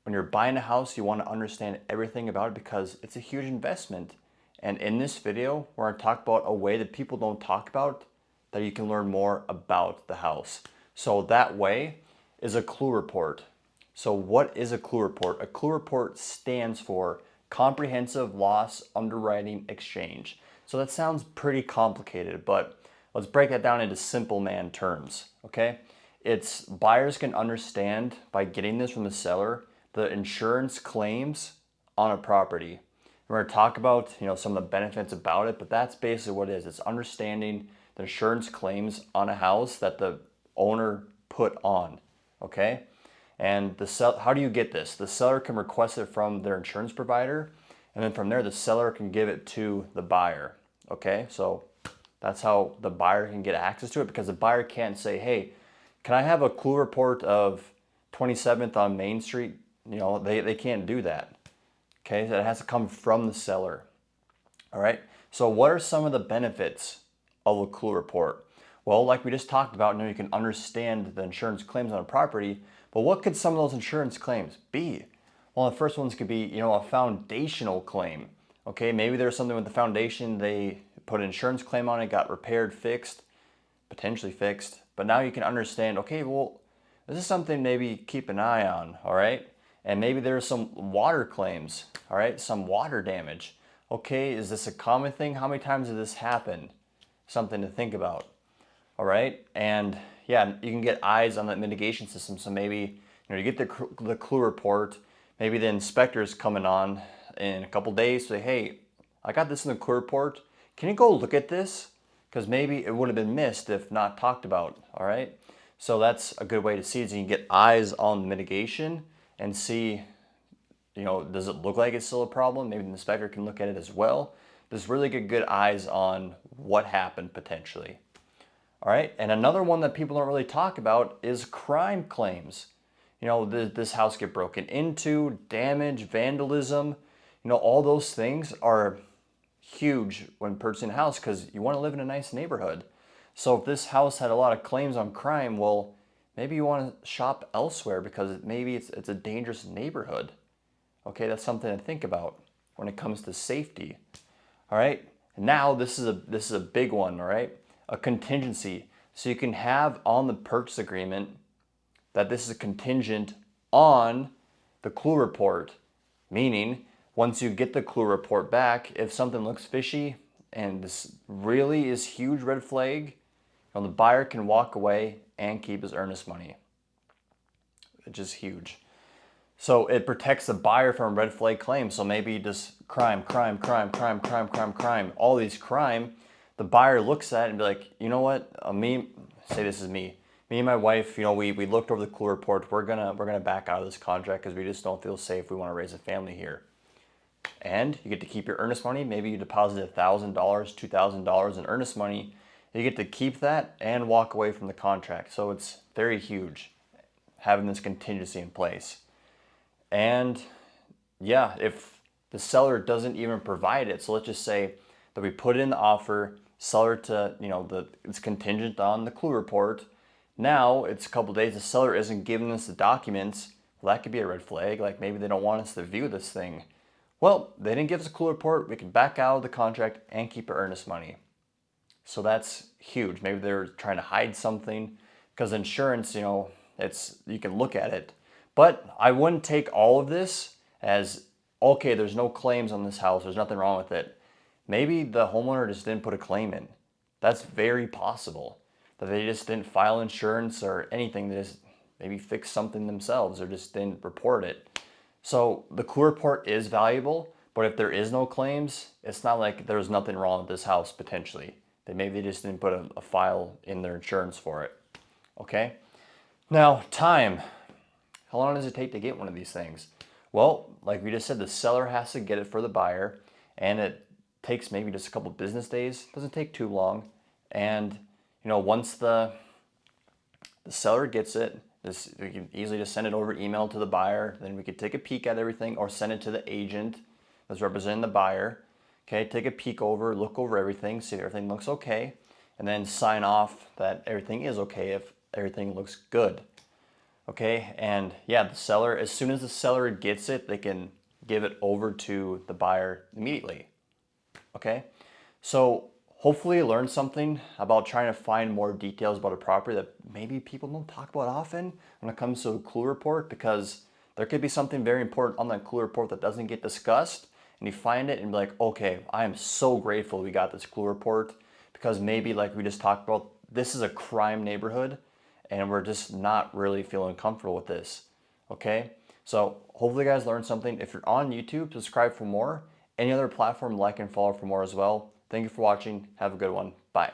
when you're buying a house, you want to understand everything about it because it's a huge investment. And in this video, we're going to talk about a way that people don't talk about that you can learn more about the house. So that way is a clue report. So what is a clue report? A clue report stands for Comprehensive Loss Underwriting Exchange. So that sounds pretty complicated, but let's break that down into simple man terms, okay? It's buyers can understand by getting this from the seller the insurance claims on a property. We're going to talk about, some of the benefits about it, but that's basically what it is. It's understanding the insurance claims on a house that the owner put on, okay? And how do you get this? The seller can request it from their insurance provider, and then from there, the seller can give it to the buyer, okay? So that's how the buyer can get access to it, because the buyer can't say, hey, can I have a clue report of 27th on Main Street? They can't do that. Okay, so it has to come from the seller. All right, so what are some of the benefits of a clue report? Well, like we just talked about, you can understand the insurance claims on a property, but what could some of those insurance claims be? Well, the first ones could be, a foundational claim. Okay, maybe there's something with the foundation, they put an insurance claim on it, got repaired, fixed, potentially fixed, but now you can understand, okay, well, this is something maybe keep an eye on, all right? And maybe there's some water claims, all right? Some water damage. Okay, is this a common thing? How many times has this happened? Something to think about, all right? And yeah, you can get eyes on that mitigation system. So maybe, you get the clue report, maybe the inspector's coming on in a couple days, say, hey, I got this in the clue report. Can you go look at this? Because maybe it would have been missed if not talked about, all right? So that's a good way to see it. So you can get eyes on the mitigation and see, does it look like it's still a problem? Maybe the inspector can look at it as well. Just really get good eyes on what happened potentially. All right, and another one that people don't really talk about is crime claims. This house get broken into, damage, vandalism, all those things are huge when purchasing a house because you want to live in a nice neighborhood. So if this house had a lot of claims on crime, well, maybe you want to shop elsewhere because maybe it's a dangerous neighborhood. Okay, that's something to think about when it comes to safety. All right, now this is a big one. All right, a contingency. So you can have on the purchase agreement that this is a contingent on the clue report, meaning once you get the clue report back, if something looks fishy and this really is huge red flag, the buyer can walk away and keep his earnest money, which is huge. So it protects the buyer from red flag claims. So maybe just crime, all these crime, the buyer looks at it and be like, you know what, say this is me and my wife, we looked over the clue report, we're gonna back out of this contract because we just don't feel safe, we want to raise a family here. And you get to keep your earnest money. Maybe you deposit $1,000, $2,000 in earnest money. You get to keep that and walk away from the contract. So it's very huge having this contingency in place. And yeah, if the seller doesn't even provide it, so let's just say that we put in the offer, seller it's contingent on the clue report. Now it's a couple days, the seller isn't giving us the documents. Well, that could be a red flag. Like maybe they don't want us to view this thing. Well, they didn't give us a clue report. We can back out of the contract and keep our earnest money. So that's huge. Maybe they're trying to hide something because insurance, you can look at it. But I wouldn't take all of this as, okay, there's no claims on this house. There's nothing wrong with it. Maybe the homeowner just didn't put a claim in. That's very possible. That they just didn't file insurance or anything. They just maybe fixed something themselves or just didn't report it. So the clue report is valuable, but if there is no claims, it's not like there's nothing wrong with this house potentially. Maybe they just didn't put a file in their insurance for it. Okay? Now, time. How long does it take to get one of these things? Well, like we just said, the seller has to get it for the buyer, and it takes maybe just a couple business days. Doesn't take too long. And, once the seller gets it, we can easily just send it over email to the buyer. Then we could take a peek at everything or send it to the agent that's representing the buyer. Okay, take a peek over, look over everything, see if everything looks okay, and then sign off that everything is okay if everything looks good. Okay, and yeah, the seller, as soon as the seller gets it, they can give it over to the buyer immediately. Okay, so hopefully you learned something about trying to find more details about a property that maybe people don't talk about often when it comes to a Clue report, because there could be something very important on that Clue report that doesn't get discussed, and you find it and be like, okay, I am so grateful we got this Clue report, because maybe like we just talked about, this is a crime neighborhood and we're just not really feeling comfortable with this. Okay, so hopefully you guys learned something. If you're on YouTube, subscribe for more. Any other platform, like and follow for more as well. Thank you for watching. Have a good one. Bye.